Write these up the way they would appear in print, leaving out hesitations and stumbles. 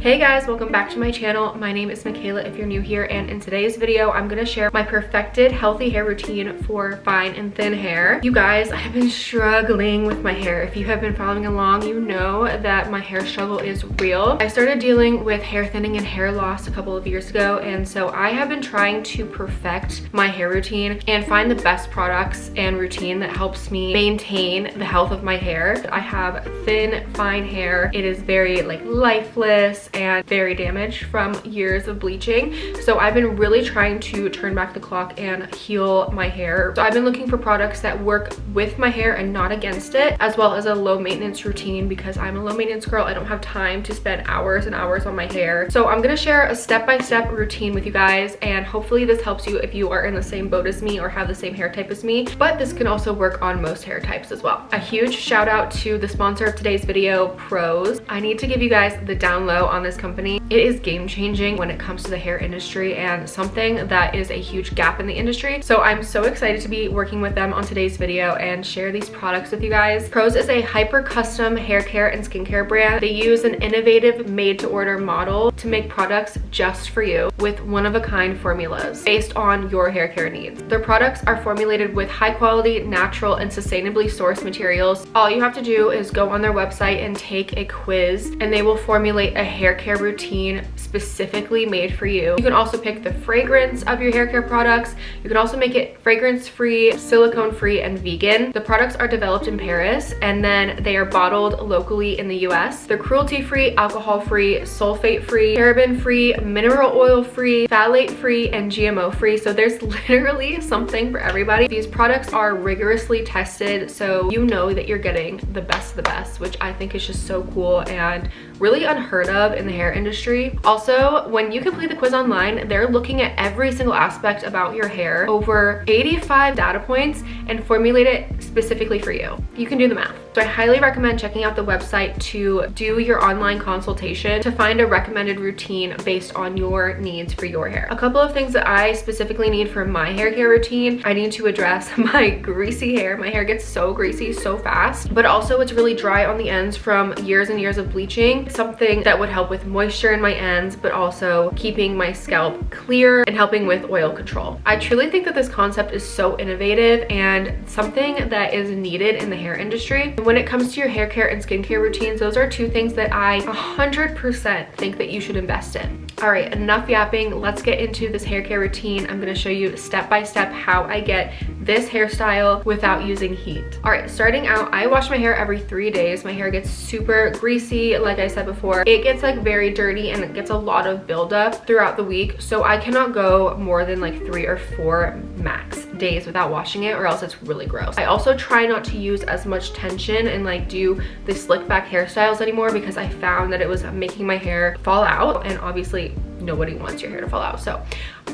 Hey guys, welcome back to my channel. My name is Michaela if you're new here, and in today's video I'm gonna share my perfected healthy hair routine for fine and thin hair. You guys, I have been struggling with my hair. If you have been following along, you know that my hair struggle is real. I started dealing with hair thinning and hair loss a couple of years ago, and so I have been trying to perfect my hair routine and find the best products and routine that helps me maintain the health of my hair. I have thin, fine hair. It is very lifeless and very damaged from years of bleaching. So I've been really trying to turn back the clock and heal my hair. So I've been looking for products that work with my hair and not against it, as well as a low maintenance routine because I'm a low maintenance girl. I don't have time to spend hours and hours on my hair. So I'm gonna share a step-by-step routine with you guys, and hopefully this helps you if you are in the same boat as me or have the same hair type as me, but this can also work on most hair types as well. A huge shout out to the sponsor of today's video, Pros. I need to give you guys the down low on this company. It is game changing when it comes to the hair industry and something that is a huge gap in the industry. So I'm so excited to be working with them on today's video and share these products with you guys. Pros is a hyper custom hair care and skincare brand. They use an innovative made to order model to make products just for you with one of a kind formulas based on your hair care needs. Their products are formulated with high quality, natural and sustainably sourced materials. All you have to do is go on their website and take a quiz, and they will formulate a hair care routine specifically made for you. You can also pick the fragrance of your hair care products. You can also make it fragrance free, silicone free and vegan. The products are developed in Paris and then they are bottled locally in the US. They're cruelty free, alcohol free, sulfate free, paraben free, mineral oil free, phthalate free and GMO free. So there's literally something for everybody. These products are rigorously tested, so you know that you're getting the best of the best, which I think is just so cool and really unheard of in the hair industry. Also, when you complete the quiz online, they're looking at every single aspect about your hair, over 85 data points, and formulate it specifically for you. You can do the math. So I highly recommend checking out the website to do your online consultation to find a recommended routine based on your needs for your hair. A couple of things that I specifically need for my hair care routine: I need to address my greasy hair. My hair gets so greasy so fast, but also it's really dry on the ends from years and years of bleaching. Something that would help with moisture in my ends, but also keeping my scalp clear and helping with oil control. I truly think that this concept is so innovative and something that is needed in the hair industry. When it comes to your hair care and skincare routines, those are two things that I 100% think that you should invest in. All right, enough yapping. Let's get into this hair care routine. I'm gonna show you step by step how I get this hairstyle without using heat. All right, starting out, I wash my hair every 3 days. My hair gets super greasy. Like I said before, it gets very dirty and it gets a lot of buildup throughout the week. So I cannot go more than 3 or 4 max days without washing it, or else it's really gross. I also try not to use as much tension and do the slick back hairstyles anymore because I found that it was making my hair fall out, and obviously nobody wants your hair to fall out. So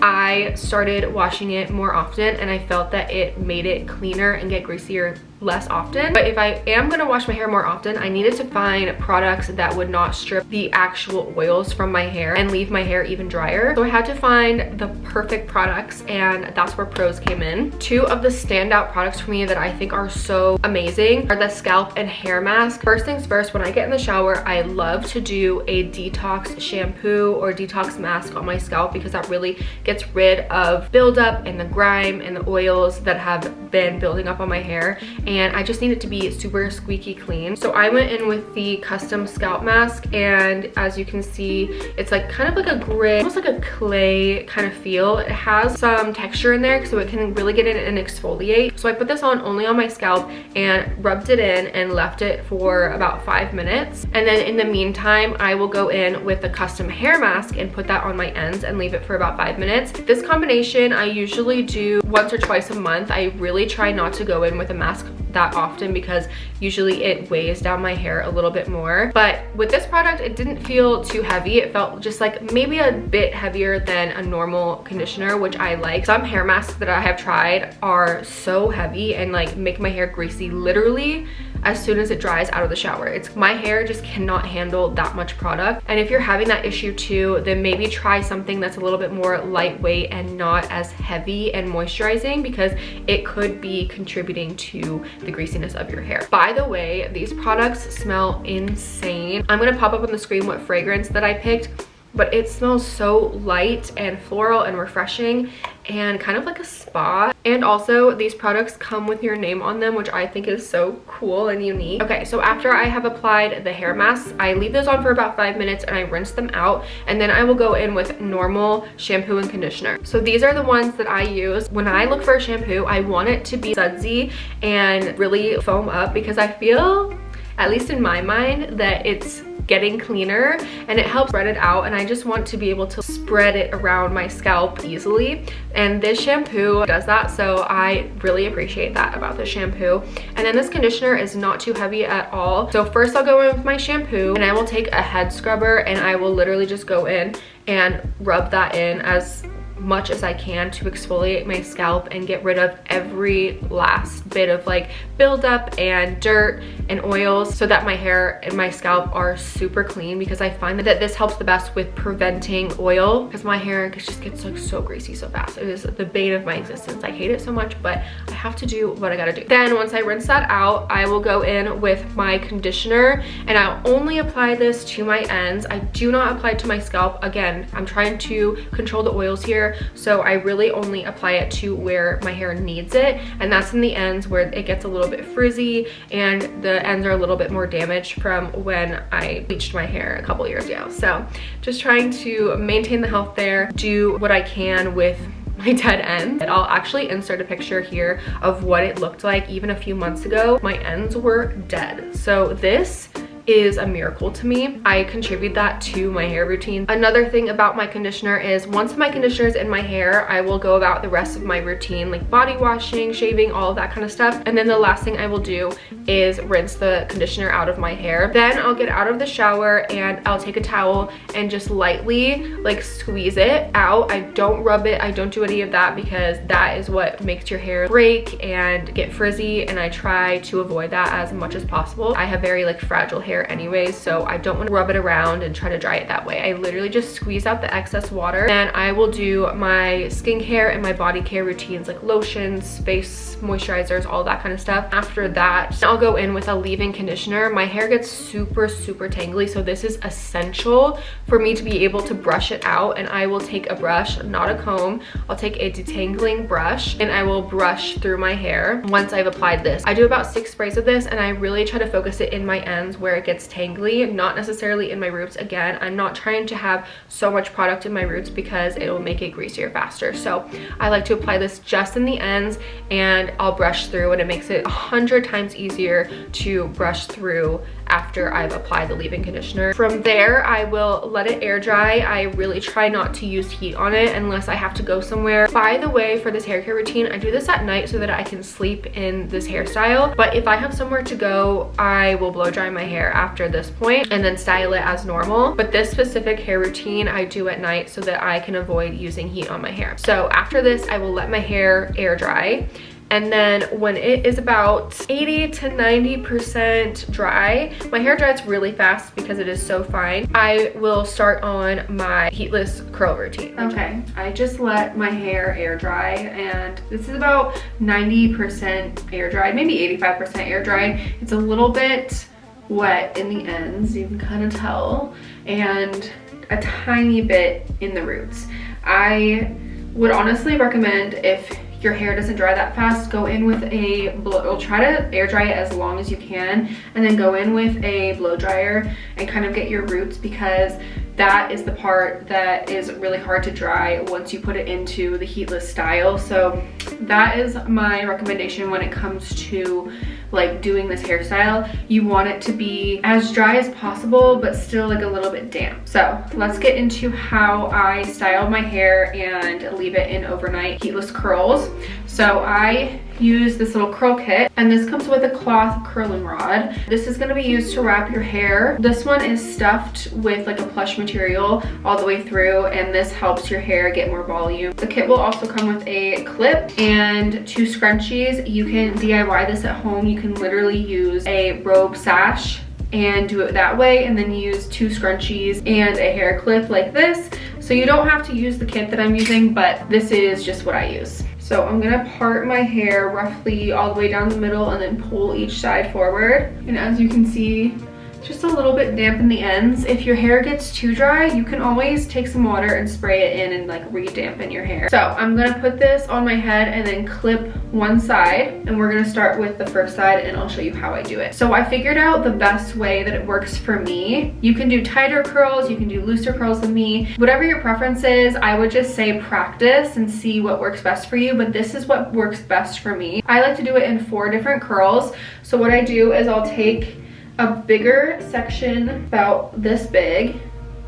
I started washing it more often, and I felt that it made it cleaner and get greasier less often. But if I am gonna wash my hair more often, I needed to find products that would not strip the actual oils from my hair and leave my hair even drier. So I had to find the perfect products, and that's where Pros came in. Two of the standout products for me that I think are so amazing are the scalp and hair mask. First things first, when I get in the shower, I love to do a detox shampoo or detox mask on my scalp because that really gets rid of buildup and the grime and the oils that have been building up on my hair, and I just need it to be super squeaky clean. So I went in with the custom scalp mask, and as you can see, it's kind of like a gray, almost like a clay kind of feel. It has some texture in there so it can really get in and exfoliate. So I put this on only on my scalp and rubbed it in and left it for about 5 minutes. And then in the meantime, I will go in with the custom hair mask and put that on my ends and leave it for about 5 minutes. This combination I usually do once or twice a month. I really try not to go in with a mask that often because usually it weighs down my hair a little bit more. But with this product, it didn't feel too heavy. It felt just maybe a bit heavier than a normal conditioner, which I like. Some hair masks that I have tried are so heavy and make my hair greasy literally as soon as it dries out of the shower. My hair just cannot handle that much product. And if you're having that issue too, then maybe try something that's a little bit more lightweight and not as heavy and moisturizing, because it could be contributing to the greasiness of your hair. By the way, these products smell insane. I'm gonna pop up on the screen what fragrance that I picked, but it smells so light and floral and refreshing and kind of like a spa. And also these products come with your name on them, which I think is so cool and unique. Okay, so after I have applied the hair masks, I leave those on for about 5 minutes and I rinse them out, and then I will go in with normal shampoo and conditioner. So these are the ones that I use. When I look for a shampoo, I want it to be sudsy and really foam up, because I feel, at least in my mind, that it's getting cleaner and it helps spread it out, and I just want to be able to spread it around my scalp easily, and this shampoo does that, so I really appreciate that about this shampoo. And then this conditioner is not too heavy at all. So first I'll go in with my shampoo and I will take a head scrubber and I will literally just go in and rub that in as much as I can to exfoliate my scalp and get rid of every last bit of like buildup and dirt and oils, so that my hair and my scalp are super clean, because I find that this helps the best with preventing oil, because my hair just gets like so greasy so fast. It is the bane of my existence. I hate it so much, but I have to do what I gotta do. Then once I rinse that out, I will go in with my conditioner, and I'll only apply this to my ends. I do not apply it to my scalp. Again, I'm trying to control the oils here, so I really only apply it to where my hair needs it, and that's in the ends where it gets a little bit frizzy and the ends are a little bit more damaged from when I bleached my hair a couple years ago. So just trying to maintain the health there, do what I can with my dead ends. And I'll actually insert a picture here of what it looked like even a few months ago. My ends were dead. So this is a miracle to me. I contribute that to my hair routine. Another thing about my conditioner is once my conditioner is in my hair, I will go about the rest of my routine, like body washing, shaving, all of that kind of stuff. And then the last thing I will do is rinse the conditioner out of my hair. Then I'll get out of the shower and I'll take a towel and just lightly like squeeze it out. I don't rub it. I don't do any of that, because that is what makes your hair break and get frizzy, and I try to avoid that as much as possible. I have very like fragile hair anyways, so I don't want to rub it around and try to dry it that way. I literally just squeeze out the excess water, and I will do my skincare and my body care routines like lotions, face moisturizers, all that kind of stuff. After that, I'll go in with a leave-in conditioner. My hair gets super tangly, so this is essential for me to be able to brush it out, and I will take a brush, not a comb. I'll take a detangling brush and I will brush through my hair once I've applied this. I do about 6 sprays of this, and I really try to focus it in my ends where it gets tangly, not necessarily in my roots. Again, I'm not trying to have so much product in my roots because it will make it greasier faster. So I like to apply this just in the ends, and I'll brush through, and it makes it 100 times easier to brush through after I've applied the leave-in conditioner. From there, I will let it air dry. I really try not to use heat on it unless I have to go somewhere. By the way, for this hair care routine, I do this at night so that I can sleep in this hairstyle. But if I have somewhere to go, I will blow dry my hair after this point and then style it as normal. But this specific hair routine I do at night so that I can avoid using heat on my hair. So after this, I will let my hair air dry. And then when it is about 80 to 90% dry, my hair dries really fast because it is so fine, I will start on my heatless curl routine. Okay, I just let my hair air dry, and this is about 90% air dried, maybe 85% air dried. It's a little bit wet in the ends, you can kind of tell, and a tiny bit in the roots. I would honestly recommend, if your hair doesn't dry that fast, go in with a blow, try to air dry it as long as you can, and then go in with a blow dryer and kind of get your roots, because that is the part that is really hard to dry once you put it into the heatless style. So that is my recommendation when it comes to like doing this hairstyle. You want it to be as dry as possible, but still like a little bit damp. So let's get into how I style my hair and leave it in overnight heatless curls. So I use this little curl kit, and this comes with a cloth curling rod. This is going to be used to wrap your hair. This one is stuffed with like a plush material all the way through, and this helps your hair get more volume. The kit will also come with a clip and 2 scrunchies. You can DIY this at home. You can literally use a robe sash and do it that way, and then use 2 scrunchies and a hair clip like this. So you don't have to use the kit that I'm using, but this is just what I use. So I'm gonna part my hair roughly all the way down the middle and then pull each side forward. And as you can see, just a little bit damp in the ends. If your hair gets too dry, you can always take some water and spray it in and like re-dampen your hair. So I'm gonna put this on my head and then clip one side, and we're gonna start with the first side and I'll show you how I do it. So I figured out the best way that it works for me. You can do tighter curls, you can do looser curls than me. Whatever your preference is, I would just say practice and see what works best for you, but this is what works best for me. I like to do it in 4 different curls. So what I do is I'll take a bigger section about this big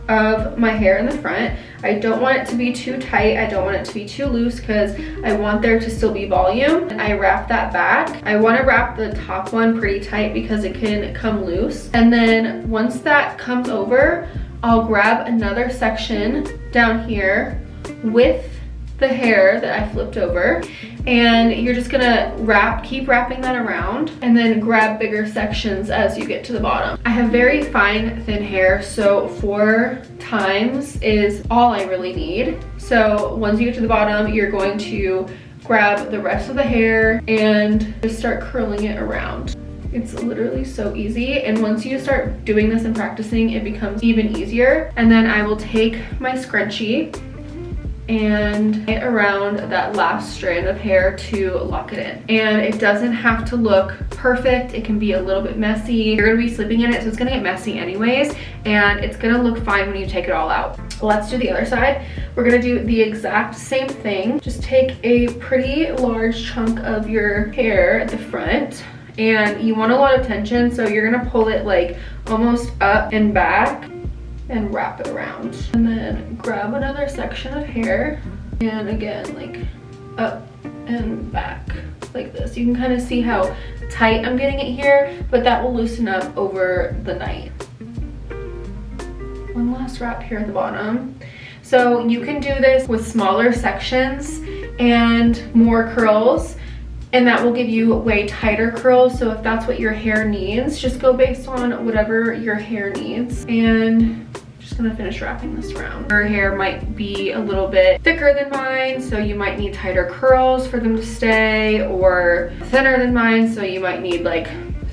of my hair in the front. I don't want it to be too tight. I don't want it to be too loose because I want there to still be volume. And I wrap that back. I want to wrap the top one pretty tight because it can come loose. And then once that comes over, I'll grab another section down here with the hair that I flipped over, and you're just gonna keep wrapping that around, and then grab bigger sections as you get to the bottom. I have very fine, thin hair, so 4 times is all I really need. So once you get to the bottom, you're going to grab the rest of the hair and just start curling it around. It's literally so easy, and once you start doing this and practicing, it becomes even easier. And then I will take my scrunchie and get around that last strand of hair to lock it in. And it doesn't have to look perfect. It can be a little bit messy. You're gonna be sleeping in it, so it's gonna get messy anyways, and it's gonna look fine when you take it all out. Let's do the other side. We're gonna do the exact same thing. Just take a pretty large chunk of your hair at the front, and you want a lot of tension, so you're gonna pull it like almost up and back and wrap it around. And then grab another section of hair, and again, like up and back like this. You can kind of see how tight I'm getting it here, but that will loosen up over the night. One last wrap here at the bottom. So you can do this with smaller sections and more curls, and that will give you way tighter curls. So if that's what your hair needs, just go based on whatever your hair needs. And just gonna finish wrapping this around. Your hair might be a little bit thicker than mine, so you might need tighter curls for them to stay, or thinner than mine, so you might need like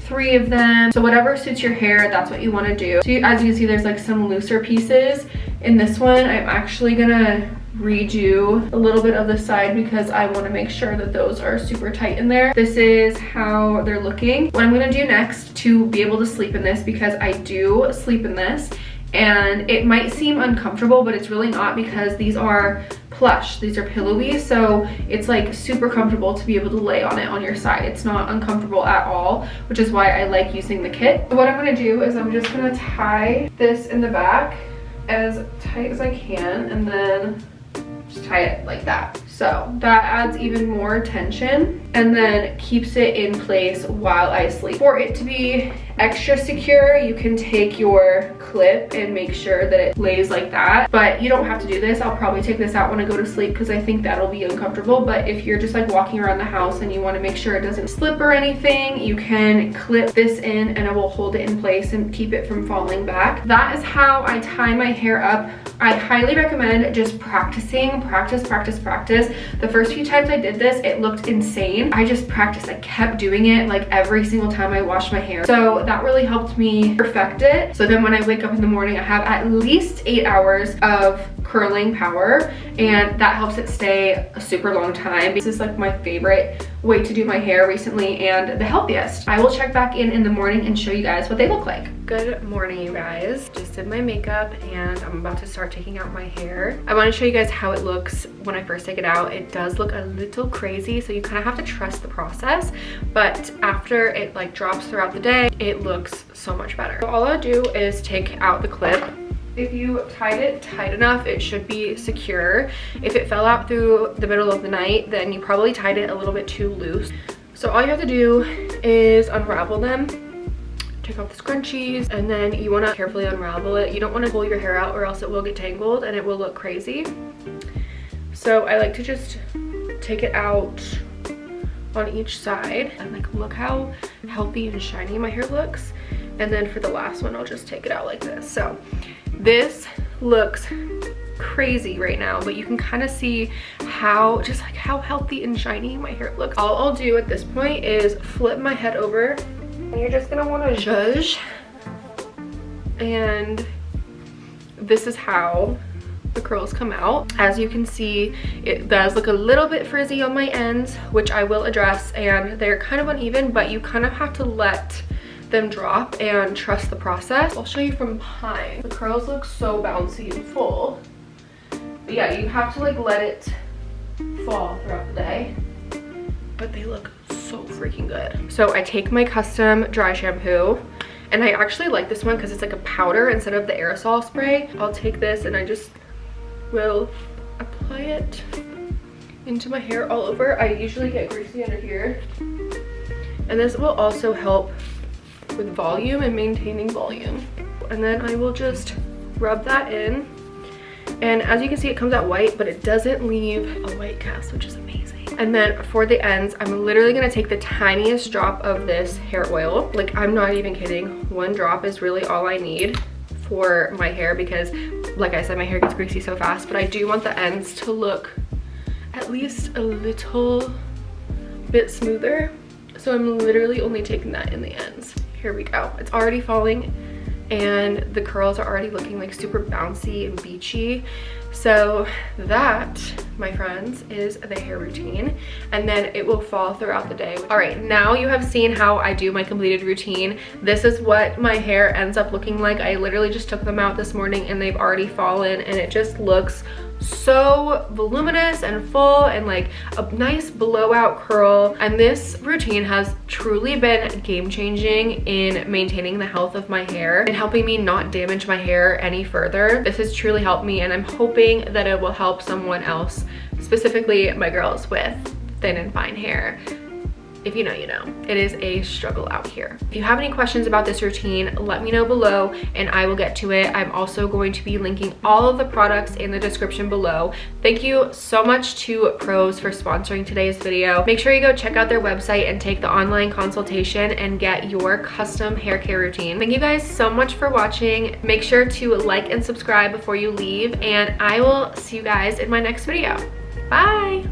3 of them. So whatever suits your hair, that's what you want to do. So as you can see, there's like some looser pieces. In this one, I'm actually gonna redo a little bit of the side because I want to make sure that those are super tight in there. This is how they're looking. What I'm going to do next to be able to sleep in this, because I do sleep in this, and it might seem uncomfortable, but it's really not, because these are plush, these are pillowy, so it's like super comfortable to be able to lay on it on your side. It's not uncomfortable at all, which is why I like using the kit. So what I'm going to do is I'm just going to tie this in the back as tight as I can, and then just tie it like that. So that adds even more tension and then keeps it in place while I sleep. For it to be extra secure, you can take your clip and make sure that it lays like that, but you don't have to do this. I'll probably take this out when I go to sleep because I think that'll be uncomfortable, but if you're just like walking around the house and you want to make sure it doesn't slip or anything, you can clip this in and it will hold it in place and keep it from falling back. That is how I tie my hair up. I highly recommend just practicing, practice. The first few times I did this, it looked insane. I just practiced. I kept doing it like every single time I washed my hair. So that really helped me perfect it. So then when I wake up in the morning, I have at least 8 hours of curling power, and that helps it stay a super long time. This is like my favorite way to do my hair recently and the healthiest. I will check back in the morning and show you guys what they look like. Good morning, you guys. Just did my makeup and I'm about to start taking out my hair. I want to show you guys how it looks when I first take it out. It does look a little crazy, so you kind of have to trust the process, but after it like drops throughout the day, it looks so much better. So all I'll do is take out the clip If you tied it tight enough, it should be secure. If it fell out through the middle of the night, then you probably tied it a little bit too loose. So all you have to do is unravel them, take off the scrunchies, and then you want to carefully unravel it. You don't want to pull your hair out or else it will get tangled and it will look crazy. So I like to just take it out on each side and like look how healthy and shiny my hair looks. And then for the last one, I'll just take it out like this. So this looks crazy right now, but you can kind of see how healthy and shiny my hair looks. All I'll do at this point is flip my head over, and you're just gonna want to zhuzh. And this is how the curls come out. As you can see, it does look a little bit frizzy on my ends, which I will address, and they're kind of uneven, but you kind of have to let them drop and trust the process. I'll show you from behind. The curls look so bouncy and full. But yeah, you have to like let it fall throughout the day. But they look so freaking good. So I take my custom dry shampoo, and I actually like this one because it's like a powder instead of the aerosol spray. I'll take this and I just will apply it into my hair all over. I usually get greasy under here. And this will also help with volume and maintaining volume. And then I will just rub that in. And as you can see, it comes out white, but it doesn't leave a white cast, which is amazing. And then for the ends, I'm literally gonna take the tiniest drop of this hair oil. Like, I'm not even kidding. One drop is really all I need for my hair because, like I said, my hair gets greasy so fast, but I do want the ends to look at least a little bit smoother. So I'm literally only taking that in the ends. Here we go. It's already falling and the curls are already looking like super bouncy and beachy. So that, my friends, is the hair routine, and then it will fall throughout the day. All right, now you have seen how I do my completed routine. This is what my hair ends up looking like. I literally just took them out this morning and they've already fallen, and it just looks so voluminous and full and like a nice blowout curl. And this routine has truly been game-changing in maintaining the health of my hair and helping me not damage my hair any further. This has truly helped me, and I'm hoping that it will help someone else, specifically my girls with thin and fine hair. If you know, you know. It is a struggle out here. If you have any questions about this routine, let me know below and I will get to it. I'm also going to be linking all of the products in the description below. Thank you so much to Prose for sponsoring today's video. Make sure you go check out their website and take the online consultation and get your custom hair care routine. Thank you guys so much for watching. Make sure to like and subscribe before you leave, and I will see you guys in my next video. Bye!